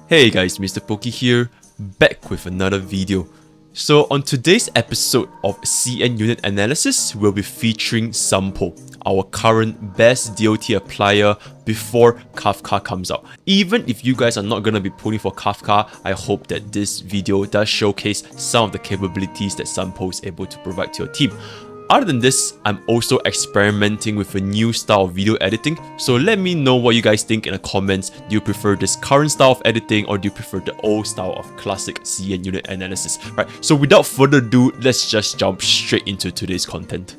Hey guys, Mr. Pokey here, back with another video. So on today's episode of CN Unit Analysis, we'll be featuring Sampo, our current best DOT applier before Kafka comes out. Even if you guys are not going to be pulling for Kafka, I hope that this video does showcase some of the capabilities that Sampo is able to provide to your team. Other than this, I'm also experimenting with a new style of video editing, so let me know what you guys think in the comments. Do you prefer this current style of editing or do you prefer the old style of classic CN unit analysis? Right, so without further ado, let's just jump straight into today's content.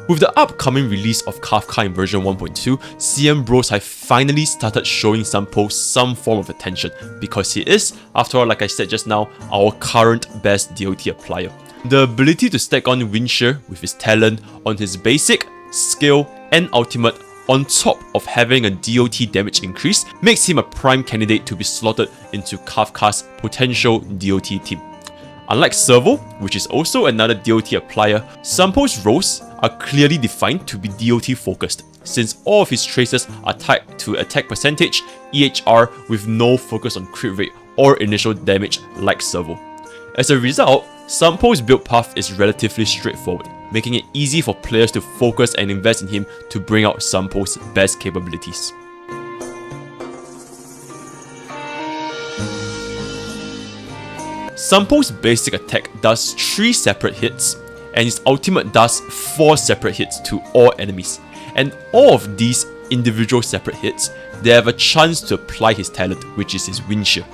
With the upcoming release of Kafka in version 1.2, CM Bros have finally started showing Sampo some form of attention because he is, after all, like I said just now, our current best DOT applier. The ability to stack on Windshare with his talent on his basic, skill, and ultimate on top of having a DOT damage increase makes him a prime candidate to be slotted into Kafka's potential DOT team. Unlike Servo, which is also another DOT applier, Sampo's roles are clearly defined to be DOT focused, since all of his traces are tied to attack percentage, EHR, with no focus on crit rate or initial damage like Servo. As a result, Sampo's build path is relatively straightforward, making it easy for players to focus and invest in him to bring out Sampo's best capabilities. Sampo's basic attack does 3 separate hits, and his ultimate does 4 separate hits to all enemies. And all of these individual separate hits, they have a chance to apply his talent, which is his Windshare.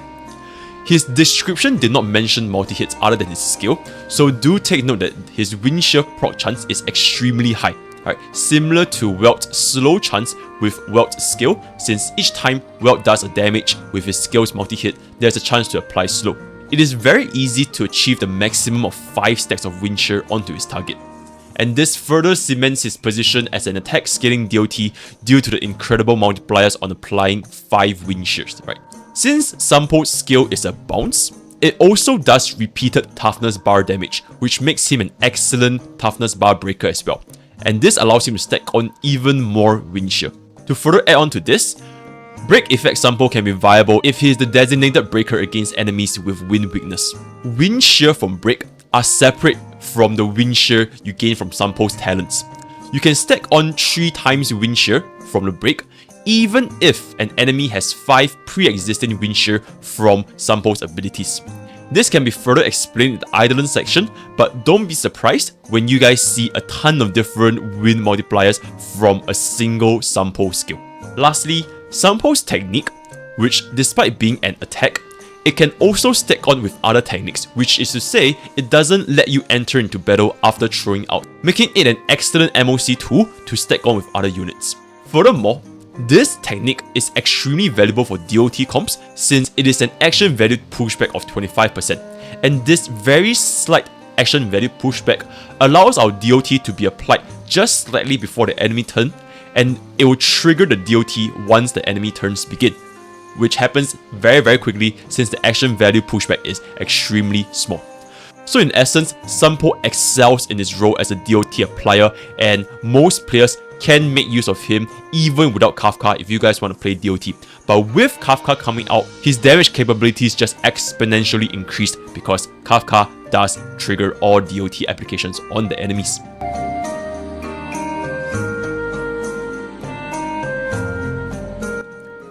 His description did not mention multi-hits other than his skill, so do take note that his Windshare proc chance is extremely high. Right, similar to Welt's slow chance with Welt's skill, since each time Welt does a damage with his skill's multi-hit, there's a chance to apply slow. It is very easy to achieve the maximum of 5 stacks of Windshare onto his target. And this further cements his position as an attack scaling DOT due to the incredible multipliers on applying 5 Windshares. Right? Since Sampo's skill is a bounce, it also does repeated toughness bar damage, which makes him an excellent toughness bar breaker as well. And this allows him to stack on even more Windshare. To further add on to this, Break effect Sampo can be viable if he is the designated breaker against enemies with wind weakness. Windshare from Break are separate from the Windshare you gain from Sampo's talents. You can stack on 3 times Windshare from the Break, even if an enemy has 5 pre-existing Windshare from Sampo's abilities. This can be further explained in the Eidolon section, but don't be surprised when you guys see a ton of different wind multipliers from a single Sampo skill. Lastly, Sampo's technique, which despite being an attack, it can also stack on with other techniques, which is to say, it doesn't let you enter into battle after throwing out, making it an excellent MOC tool to stack on with other units. Furthermore, this technique is extremely valuable for DOT comps since it is an action value pushback of 25%, and this very slight action value pushback allows our DOT to be applied just slightly before the enemy turn, and it will trigger the DOT once the enemy turns begin, which happens very quickly since the action value pushback is extremely small. So in essence, Sampo excels in his role as a DOT applier, and most players can make use of him even without Kafka if you guys want to play DOT. But with Kafka coming out, his damage capabilities just exponentially increased because Kafka does trigger all DOT applications on the enemies.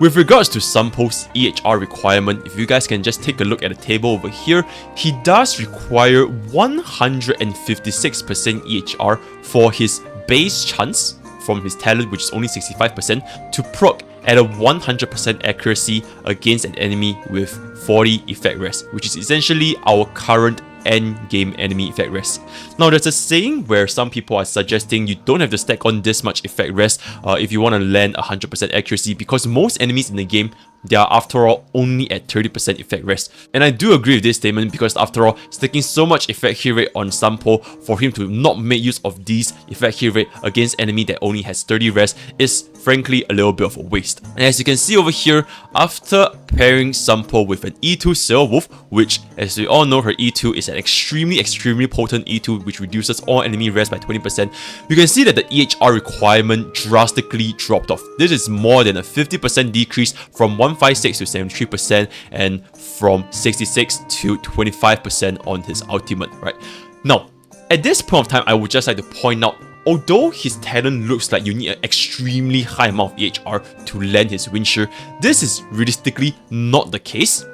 With regards to Sampo's EHR requirement, if you guys can just take a look at the table over here, he does require 156% EHR for his base chance from his talent, which is only 65%, to proc at a 100% accuracy against an enemy with 40 effect rest, which is essentially our current end game enemy effect rest. Now there's a saying where some people are suggesting you don't have to stack on this much effect rest if you want to land 100% accuracy, because most enemies in the game they are after all only at 30% effect rest. And I do agree with this statement because after all, sticking so much effect hit rate on Sampo for him to not make use of these effect hit rate against enemy that only has 30 rest is frankly a little bit of a waste. And as you can see over here, after pairing Sampo with an E2 Sail Wolf, which as we all know her E2 is an extremely potent E2 which reduces all enemy rest by 20%, you can see that the EHR requirement drastically dropped off. This is more than a 50% decrease from 156 to 73% and from 66 to 25% on his ultimate, right? Now, at this point of time, I would just like to point out, although his talent looks like you need an extremely high amount of EHR to land his wind shear, this is realistically not the case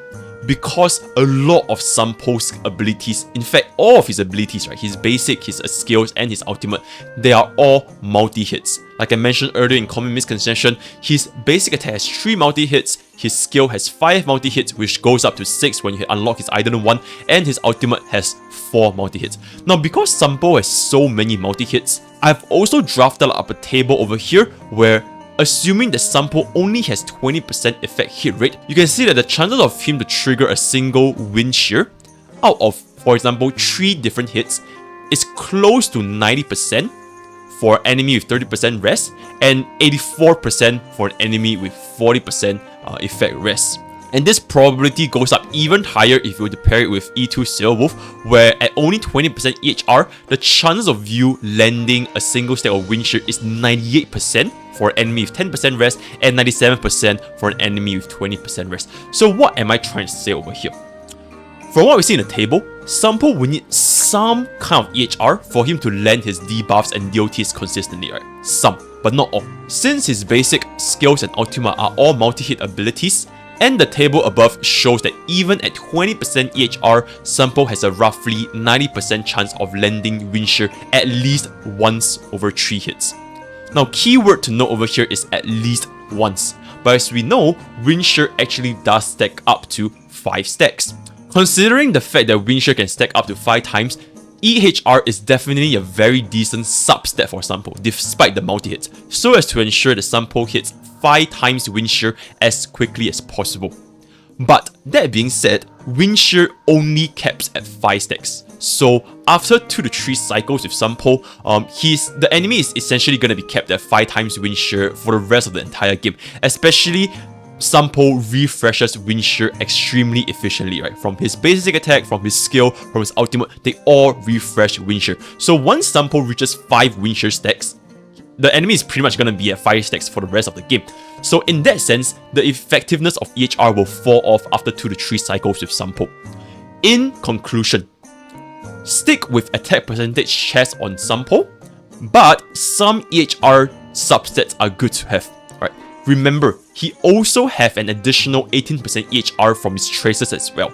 because a lot of Sampo's abilities, in fact all of his abilities, right, his basic, his skills and his ultimate, they are all multi-hits. Like I mentioned earlier in Common Misconception, his basic attack has 3 multi-hits, his skill has 5 multi-hits which goes up to 6 when you unlock his Eidolon 1, and his ultimate has 4 multi-hits. Now because Sampo has so many multi-hits, I've also drafted up a table over here where, assuming that Sampo only has 20% effect hit rate, you can see that the chances of him to trigger a single wind shear out of, for example, 3 different hits is close to 90% for an enemy with 30% rest and 84% for an enemy with 40% effect rest. And this probability goes up even higher if you were to pair it with E2 Sail Wolf, where at only 20% EHR, the chance of you landing a single stack of wind shear is 98% for an enemy with 10% rest and 97% for an enemy with 20% rest. So what am I trying to say over here? From what we see in the table, Sampo will need some kind of EHR for him to land his debuffs and DOTs consistently, right? Some, but not all. Since his basic skills and ultimate are all multi-hit abilities, and the table above shows that even at 20% EHR, Sampo has a roughly 90% chance of landing wind shear at least once over 3 hits. Now, keyword to note over here is at least once, but as we know, wind shear actually does stack up to 5 stacks. Considering the fact that wind shear can stack up to 5 times, EHR is definitely a very decent sub-stat for Sampo despite the multi-hits, so as to ensure that Sampo hits 5 times wind shear as quickly as possible. But that being said, wind shear only caps at 5 stacks. So after 2 to 3 cycles with Sampo, the enemy is essentially going to be capped at 5 times wind shear for the rest of the entire game. Especially Sampo refreshes wind shear extremely efficiently, right? From his basic attack, from his skill, from his ultimate, they all refresh wind shear. So once Sampo reaches 5 wind shear stacks, the enemy is pretty much going to be at 5 stacks for the rest of the game. So in that sense, the effectiveness of EHR will fall off after 2 to 3 cycles with Sampo. In conclusion, stick with attack percentage chest on Sampo, but some EHR substats are good to have. Right? Remember, he also have an additional 18% EHR from his traces as well.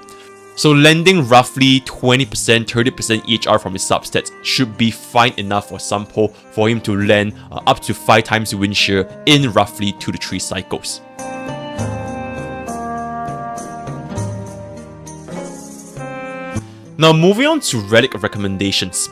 So landing roughly 20%, 30% EHR from his substats should be fine enough for Sampo for him to land up to 5 times wind shear in roughly 2 to 3 cycles. Now moving on to Relic Recommendations.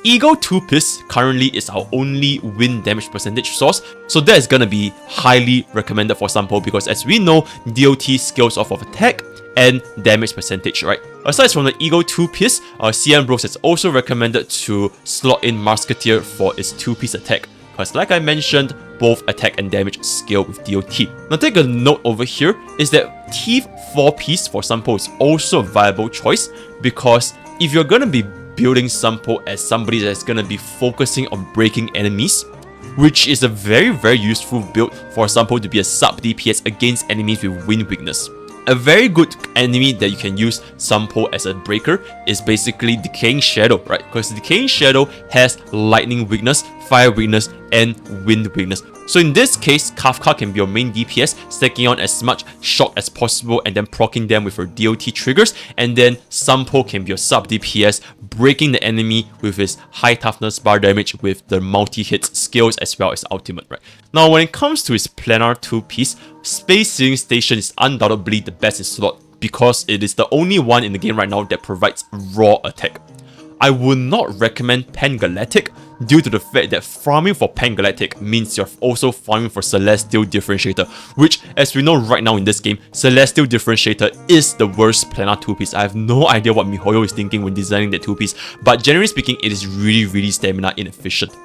Ego 2-Piece currently is our only wind damage percentage source, so that is gonna be highly recommended for Sampo because as we know, DOT scales off of attack and damage percentage, right? Aside from the Ego 2-Piece, CM Bros has also recommended to slot in Musketeer for its 2-piece attack, because like I mentioned, both attack and damage scale with DOT. Now take a note over here is that Thief 4-Piece for Sampo is also a viable choice, because if you're gonna be building Sampo as somebody that's gonna be focusing on breaking enemies, which is a very useful build for Sampo to be a sub DPS against enemies with wind weakness. A very good enemy that you can use Sampo as a breaker is basically Decaying Shadow, right? Because Decaying Shadow has lightning weakness, fire weakness, and wind weakness. So in this case, Kafka can be your main DPS, stacking on as much shock as possible and then proccing them with her DOT triggers, and then Sampo can be your sub DPS, breaking the enemy with his high toughness bar damage with the multi-hit skills as well as ultimate, right? Now when it comes to his planar 2-piece, Space Sealing Station is undoubtedly the best in slot because it is the only one in the game right now that provides raw attack. I would not recommend Pan-Galactic due to the fact that farming for Pan-Galactic means you're also farming for Celestial Differentiator, which, as we know right now in this game, Celestial Differentiator is the worst planar 2-piece. I have no idea what miHoYo is thinking when designing that 2-piece, but generally speaking, it is really stamina inefficient.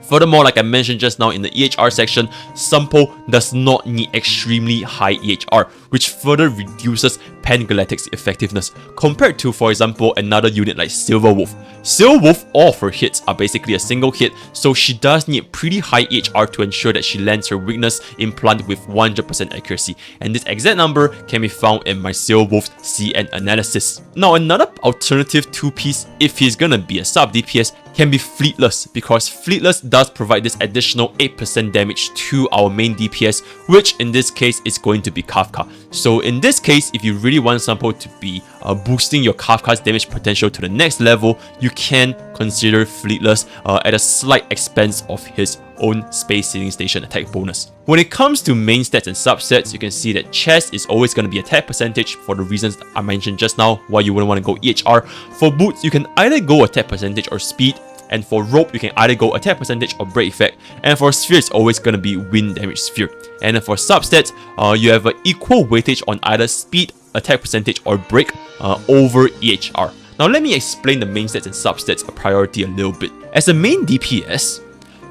Furthermore, like I mentioned just now in the EHR section, Sampo does not need extremely high EHR, which further reduces Pan-Galactic's effectiveness compared to, for example, another unit like Silver Wolf. Silver Wolf, all of her hits are basically a single hit, so she does need pretty high EHR to ensure that she lands her weakness implant with 100% accuracy, and this exact number can be found in my Silver Wolf's CN analysis. Now, another alternative 2-piece, if he's gonna be a sub DPS, can be Fleetless, because Fleetless does provide this additional 8% damage to our main DPS, which in this case is going to be Kafka. So in this case, if you really want Sampo to be boosting your Kafka's damage potential to the next level, you can consider Fleetless at a slight expense of his own Space Sealing Station attack bonus. When it comes to main stats and subsets, you can see that chest is always going to be attack percentage for the reasons I mentioned just now, why you wouldn't want to go EHR. For boots, you can either go attack percentage or speed, and for rope, you can either go attack percentage or break effect, and for sphere, it's always going to be wind damage sphere. And then for substats, you have an equal weightage on either speed, attack percentage, or break over EHR. Now let me explain the main stats and substats a priority a little bit. As a main DPS,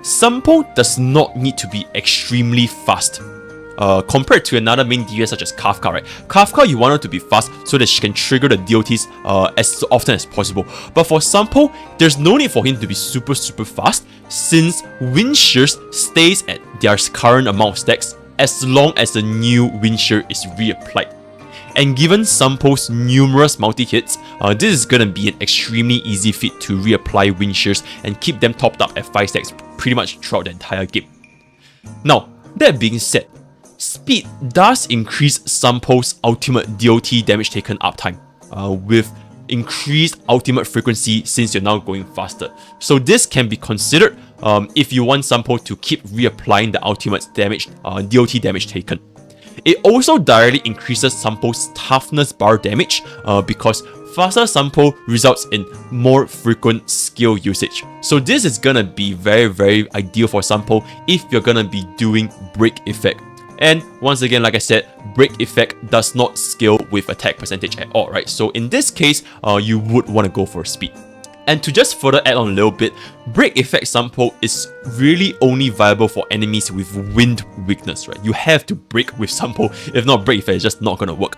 Sampo does not need to be extremely fast. Compared to another main DPS such as Kafka, right? Kafka, you want her to be fast so that she can trigger the DOTs as often as possible. But for Sampo, there's no need for him to be super fast, since Wind Shears stays at their current amount of stacks as long as the new Wind Shear is reapplied. And given Sampo's numerous multi-hits, this is gonna be an extremely easy feat to reapply Wind Shears and keep them topped up at 5 stacks pretty much throughout the entire game. Now, that being said, speed does increase Sampo's ultimate DOT damage taken uptime, with increased ultimate frequency since you're now going faster. So this can be considered if you want Sampo to keep reapplying the ultimate damage, DOT damage taken. It also directly increases Sampo's toughness bar damage because faster Sampo results in more frequent skill usage. So this is gonna be very ideal for Sampo if you're gonna be doing break effect. And once again, like I said, break effect does not scale with attack percentage at all, right? So in this case, you would want to go for speed. And to just further add on a little bit, break effect Sampo is really only viable for enemies with wind weakness, right? You have to break with Sampo, if not break effect is just not gonna work.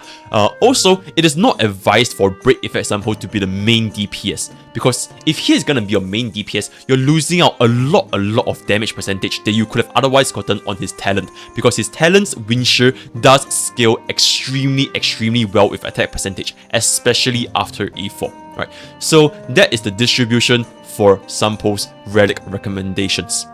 Also, it is not advised for break effect Sampo to be the main DPS, because if he is gonna be your main DPS, you're losing out a lot of damage percentage that you could have otherwise gotten on his talent, because his talent's Wind Shear does scale extremely well with attack percentage, especially after E4. Right, so that is the distribution for Sampo's Relic Recommendations.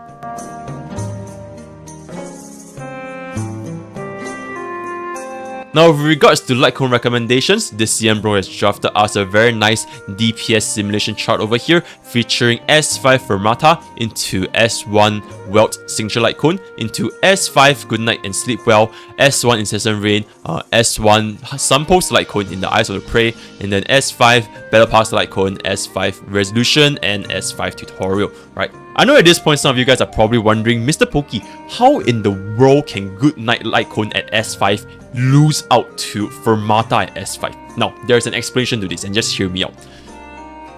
Now, with regards to Lightcone Recommendations, this CM bro has drafted us a very nice DPS simulation chart over here, featuring S5 Fermata into S1 Welt Signature Lightcone, into S5 Goodnight and Sleep Well, S1 Incessant Rain, S1 Sampo's Lightcone in the Eyes of the Prey, and then S5 Battle Pass Lightcone, S5 Resolution, and S5 Tutorial, right? I know at this point some of you guys are probably wondering, Mr. Pokey, how in the world can Goodnight Lightcone at S5 lose out to Fermata at S5? Now, there's an explanation to this, and just hear me out.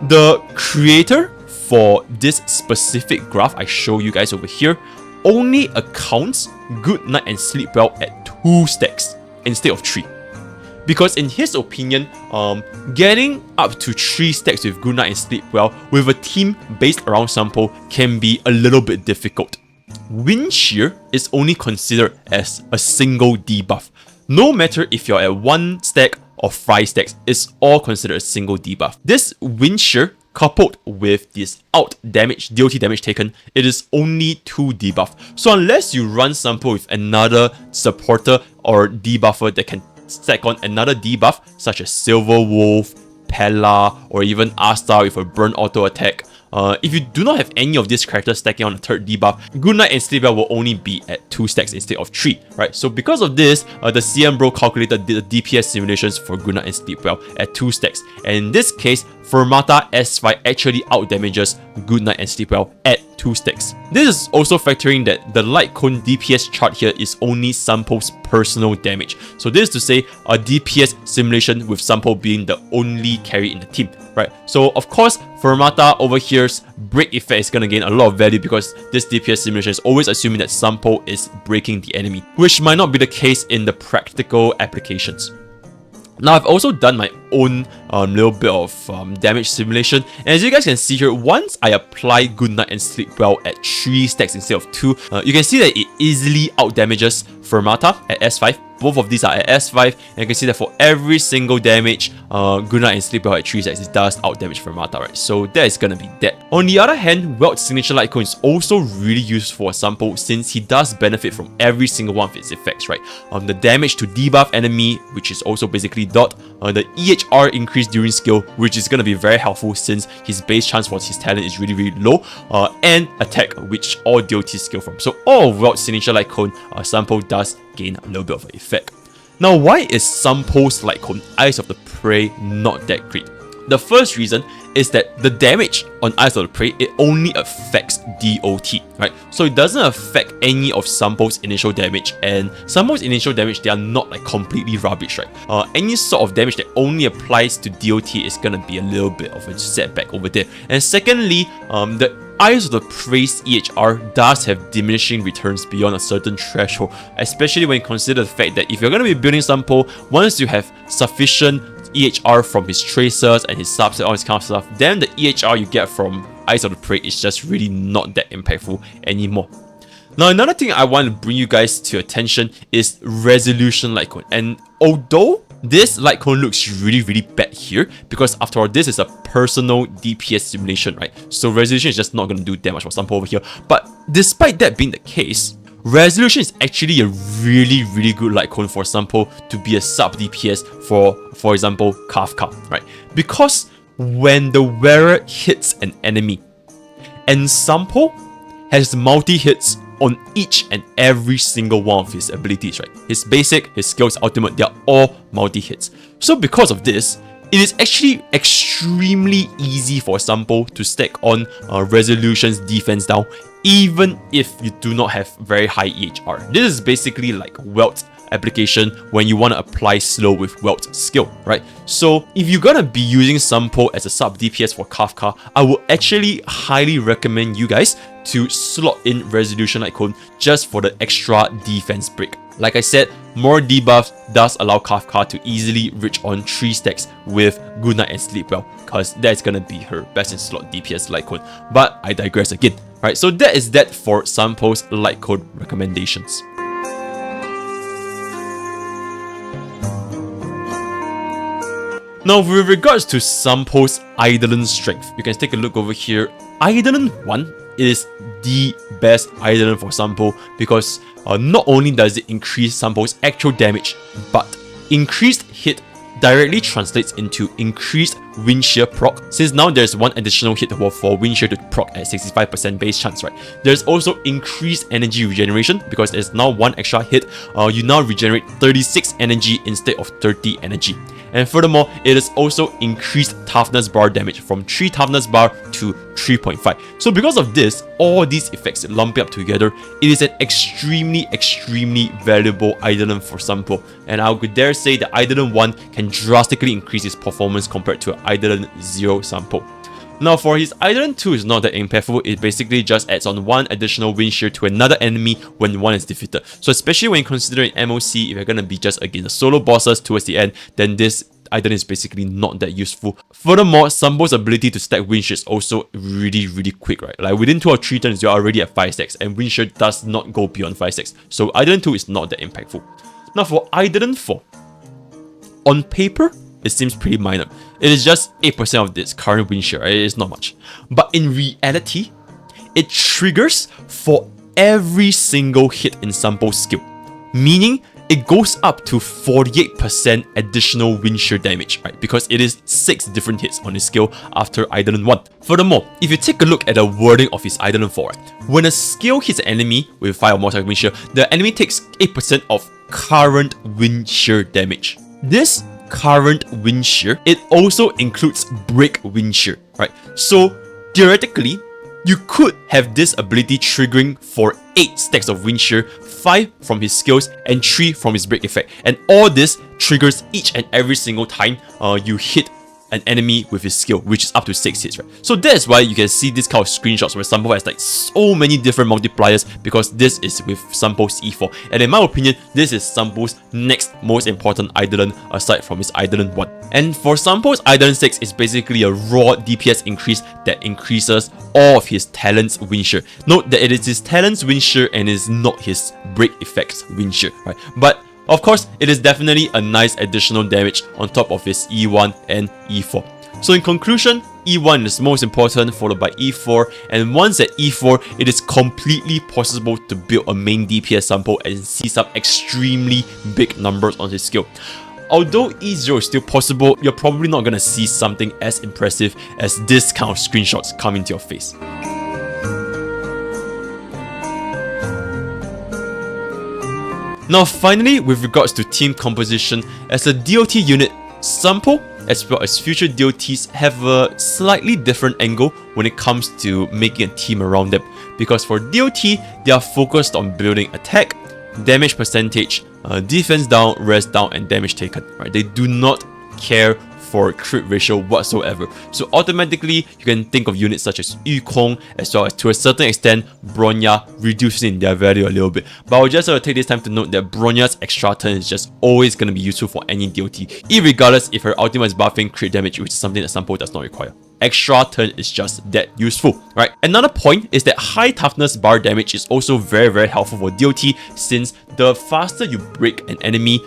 The creator for this specific graph I show you guys over here only accounts Goodnight and Sleep Well at 2 stacks instead of 3. Because in his opinion, getting up to 3 stacks with Goodnight and Sleep Well with a team based around Sampo can be a little bit difficult. Wind Shear is only considered as a single debuff. No matter if you're at 1 stack or 5 stacks, it's all considered a single debuff. This Wind Shear coupled with this out damage, DOT damage taken, it is only 2 debuff. So unless you run Sampo with another supporter or debuffer that can stack on another debuff, such as Silver Wolf, Pella, or even Asta with a burn auto attack, if you do not have any of these characters stacking on a 3rd debuff, Goodnight and Sleep Well will only be at 2 stacks instead of 3, right? So because of this, the CM bro calculated the DPS simulations for Goodnight and Sleep Well at 2 stacks, and in this case, Fermata S5 actually outdamages Goodnight and Sleepwell at 2 stacks. This is also factoring that the Lightcone DPS chart here is only Sampo's personal damage. So this is to say a DPS simulation with Sampo being the only carry in the team, right? So of course, Fermata over here's break effect is gonna gain a lot of value because this DPS simulation is always assuming that Sampo is breaking the enemy, which might not be the case in the practical applications. Now, I've also done my own little bit of damage simulation, and as you guys can see here, once I apply Goodnight and Sleepwell at 3 stacks instead of 2, you can see that it easily outdamages Fermata at S5. Both of these are at S5, and you can see that for every single damage, Goodnight and Sleepwell at 3 stacks, it does outdamage Fermata, right? So that is gonna be that. On the other hand, Welt's signature Lightcone is also really useful for Sampo since he does benefit from every single one of its effects, right? The damage to debuff enemy, which is also basically dot, the EHR increase during skill, which is gonna be very helpful since his base chance for his talent is really low, and attack, which all DOT skill from. So all of Welt's signature Lightcone, Sampo does gain a little bit of an effect. Now, why is Sampo's Lightcone Eyes of the Prey not that great? The first reason is that the damage on Eyes of the Prey, it only affects DOT, right? So it doesn't affect any of Sampo's initial damage, and Sampo's initial damage, they are not like completely rubbish, right? Any sort of damage that only applies to DOT is gonna be a little bit of a setback over there. And secondly, the Eyes of the Prey's EHR does have diminishing returns beyond a certain threshold, especially when you consider the fact that if you're going to be building Sampo, once you have sufficient EHR from his tracers and his subs and all this kind of stuff, then the EHR you get from Eyes of the Prey is just really not that impactful anymore. Now, another thing I want to bring you guys to attention is Resolution Lightcone. And although this Lightcone looks really bad here, because after all, this is a personal DPS simulation, right? So Resolution is just not going to do that much for Sampo over here. But despite that being the case, Resolution is actually a really good Lightcone for Sampo to be a sub DPS for example, Kafka, right? Because when the wearer hits an enemy, and Sampo has multi-hits on each and every single one of his abilities, right? His basic, his skills, ultimate, they are all multi-hits. So because of this, it is actually extremely easy for Sampo to stack on Resolution's defense down, even if you do not have very high EHR. This is basically like Welt application when you want to apply slow with Welt skill, right? So if you're gonna be using Sampo as a sub DPS for Kafka, I would actually highly recommend you guys to slot in Resolution Lightcone just for the extra defense break. Like I said, more debuffs does allow Kafka to easily reach on 3 stacks with Goodnight and Sleepwell, because that's gonna be her best in slot DPS Lightcone. But I digress again. Right, so that is that for Sampo's Lightcone recommendations. Now, with regards to Sampo's Eidolon strength, you can take a look over here. Eidolon 1 is the best Eidolon for Sampo because not only does it increase Sampo's actual damage, but increased hit directly translates into increased wind shear proc, since now there's one additional hit for wind shear to proc at 65% base chance, right? There's also increased energy regeneration because there's now one extra hit. You now regenerate 36 energy instead of 30 energy. And furthermore, it is also increased toughness bar damage from 3 toughness bar to 3.5. So because of this, all these effects lumping up together, it is an extremely valuable Eidolon for Sampo. And I would dare say that Eidolon 1 can drastically increase his performance compared to Eidolon 0 Sampo. Now for his Eidolon 2 is not that impactful, it basically just adds on one additional wind shear to another enemy when one is defeated. So especially when considering MOC, if you're gonna be just against the solo bosses towards the end, then this Eidolon is basically not that useful. Furthermore, Sampo's ability to stack wind shear is also really quick, right? Like within 2 or 3 turns, you're already at 5 stacks, and wind shear does not go beyond 5 stacks. So Eidolon 2 is not that impactful. Now for Eidolon 4, on paper, it seems pretty minor. It is just 8% of this current wind shear, right? It is not much. But in reality, it triggers for every single hit in Sampo's skill, meaning it goes up to 48% additional wind shear damage, right? Because it is 6 different hits on his skill after Eidolon 1. Furthermore, if you take a look at the wording of his Eidolon 4, right? When a skill hits an enemy with 5 or more wind shear, the enemy takes 8% of current wind shear damage. This current wind shear, it also includes break wind shear, right? So theoretically, you could have this ability triggering for 8 stacks of wind shear, 5 from his skills and 3 from his break effect. And all this triggers each and every single time you hit an enemy with his skill, which is up to 6 hits, right? So that's why you can see this kind of screenshots where Sampo has like so many different multipliers, because this is with Sampo's E4. And in my opinion, this is Sampo's next most important Eidolon aside from his Eidolon 1. And for Sampo's Eidolon 6, it's basically a raw DPS increase that increases all of his talents wind shear. Note that it is his talents wind shear and is not his break effects wind shear, right? But of course, it is definitely a nice additional damage on top of his E1 and E4. So in conclusion, E1 is most important, followed by E4, and once at E4, it is completely possible to build a main DPS Sampo and see some extremely big numbers on his skill. Although E0 is still possible, you're probably not gonna see something as impressive as this kind of screenshots come into your face. Now finally, with regards to team composition, as a DOT unit, Sampo as well as future DOTs have a slightly different angle when it comes to making a team around them. Because for DOT, they are focused on building attack, damage percentage, defense down, res down, and damage taken. Right? They do not care for crit ratio whatsoever. So automatically, you can think of units such as Yukong, as well as to a certain extent, Bronya, reducing their value a little bit. But I'll just take this time to note that Bronya's extra turn is just always going to be useful for any DOT, irregardless if her ultimate is buffing crit damage, which is something that Sampo does not require. Extra turn is just that useful, right? Another point is that high toughness bar damage is also very helpful for DOT, since the faster you break an enemy,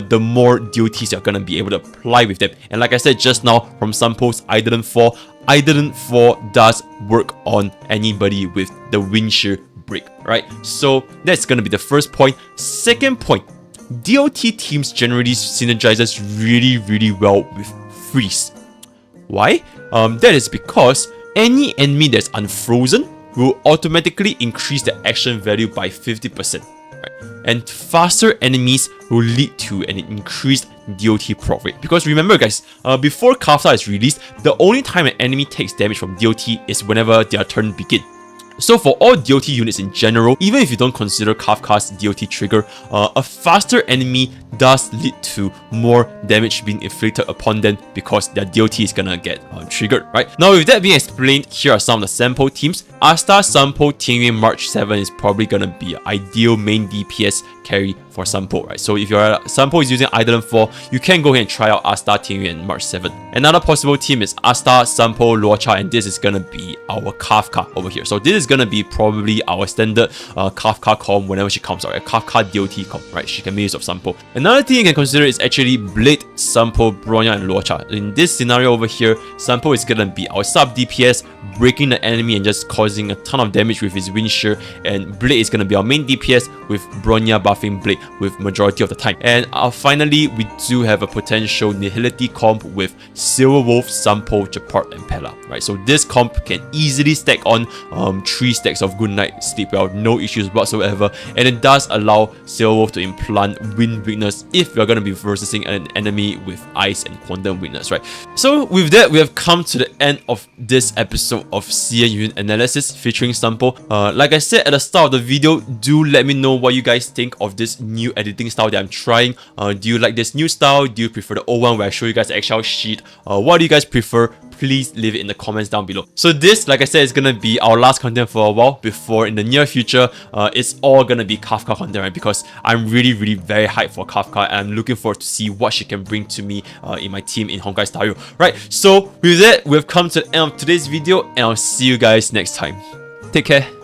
the more DOTs you're gonna be able to apply with them. And like I said just now, from Sampo's Eidolon 4, Eidolon 4 does work on anybody with the wind shear break, right? So that's gonna be the first point. Second point, DOT teams generally synergizes really well with freeze. Why? That is because any enemy that's unfrozen will automatically increase the action value by 50%. Right? And faster enemies will lead to an increased DOT proc rate. Because remember guys, before Kafka is released, the only time an enemy takes damage from DOT is whenever their turn begins. So for all DOT units in general, even if you don't consider Kafka's DOT trigger, a faster enemy does lead to more damage being inflicted upon them because their DOT is gonna get triggered, right? Now with that being explained, here are some of the Sampo teams. Asta, Sampo, Tingwei, March 7 is probably gonna be an ideal main DPS carry for Sampo, right? So if your Sampo is using Eidolon 4, you can go ahead and try out Asta, Tingwei, and March 7. Another possible team is Asta, Sampo, Luocha, and this is gonna be our Kafka over here. So this is gonna be probably our standard Kafka comp whenever she comes out, a Kafka DOT comp, right? She can make use of Sampo. Another thing you can consider is actually Blade, Sampo, Bronya, and Luocha. In this scenario over here, Sampo is gonna be our sub DPS, breaking the enemy and just causing a ton of damage with his wind shear, and Blade is gonna be our main DPS with Bronya buffing Blade with majority of the time. And finally, we do have a potential Nihility comp with Silverwolf, Sampo, Japart, and Pella, right? So this comp can easily stack on 3 stacks of Good Night Sleep Well, no issues whatsoever, and it does allow Silverwolf to implant wind weakness if you're going to be versusing an enemy with ice and quantum weakness, right? So with that, we have come to the end of this episode of CN Unit Analysis featuring Sampo. Like I said at the start of the video, do let me know what you guys think of this new editing style that I'm trying. Do you like this new style? Do you prefer the old one where I show you guys the Excel sheet? What do you guys prefer? Please leave it in the comments down below. So this, like I said, is gonna be our last content for a while before in the near future, it's all gonna be Kafka content, right? Because I'm really very hyped for Kafka and I'm looking forward to see what she can bring to me in my team in Honkai Star Rail, right? So with that, we've come to the end of today's video and I'll see you guys next time. Take care.